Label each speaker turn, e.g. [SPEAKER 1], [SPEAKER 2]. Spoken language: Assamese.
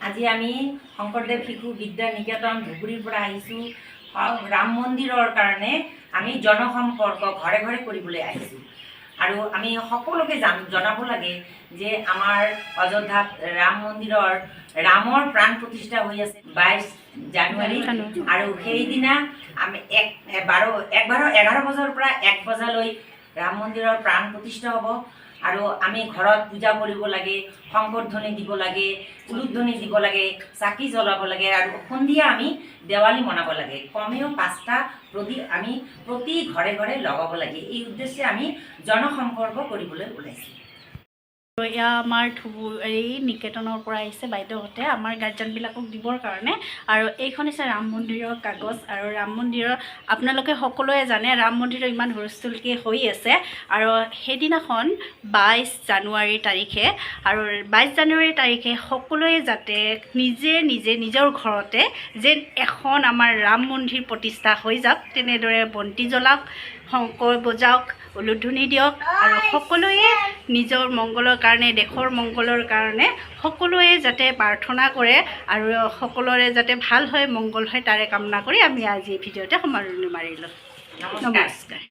[SPEAKER 1] আজি আমি শংকৰদেৱ শিশু বিদ্যা নিকেতন ধুবুৰীৰ পৰা আহিছোঁ। ৰাম মন্দিৰৰ কাৰণে আমি জনসম্পৰ্ক ঘৰে ঘৰে কৰিবলৈ আহিছোঁ আৰু আমি সকলোকে জনাব লাগে যে আমাৰ অযোধ্যাত ৰাম মন্দিৰৰ ৰামৰ প্ৰাণ প্ৰতিষ্ঠা হৈ আছে 22 জানুৱাৰী আৰু সেইদিনা আমি 11 বজাৰ পৰা 1 বজালৈ ৰাম মন্দিৰৰ প্ৰাণ প্ৰতিষ্ঠা হ'ব আৰু আমি ঘৰত পূজা কৰিব লাগে, শংকৰধ্বনি দিব লাগে, উলুধ্বনি দিব লাগে, চাকি জ্বলাব লাগে আৰু সন্ধিয়া আমি দেৱালী মনাব লাগে। কমেও 5টা প্ৰদীপ আমি প্ৰতি ঘৰে ঘৰে লগাব লাগে। এই উদ্দেশ্যে আমি জনসম্পৰ্ক কৰিবলৈ ওলাইছোঁ।
[SPEAKER 2] এয়া আমাৰ ধুবুৰী নিকেতনৰ পৰা আহিছে বাইদেউহঁতে আমাৰ গাৰ্জেনবিলাকক দিবৰ কাৰণে। আৰু এইখন হৈছে ৰাম মন্দিৰৰ কাগজ। আৰু ৰাম মন্দিৰৰ আপোনালোকে সকলোৱে জানে ৰাম মন্দিৰৰ ইমান হুলস্থুলকৈ হৈ আছে। আৰু সেইদিনাখন 22 জানুৱাৰী তাৰিখে আৰু 22 জানুৱাৰী তাৰিখে সকলোৱে যাতে নিজে নিজৰ ঘৰতে যেন এখন আমাৰ ৰাম মন্দিৰ প্ৰতিষ্ঠা হৈ যাওক, তেনেদৰে বন্তি জ্বলাওক, শংখ বজাওক, উলুধ্বনি দিয়ক আৰু সকলোৱে নিজৰ মংগলৰ কাৰণে, দেশৰ মংগলৰ কাৰণে সকলোৱে যাতে প্ৰাৰ্থনা কৰে আৰু সকলোৰে যাতে ভাল হয়, মংগল হয়, তাৰে কামনা কৰি আমি আজি ভিডিঅ'তে সামৰণি মাৰিলোঁ। নমস্কাৰ।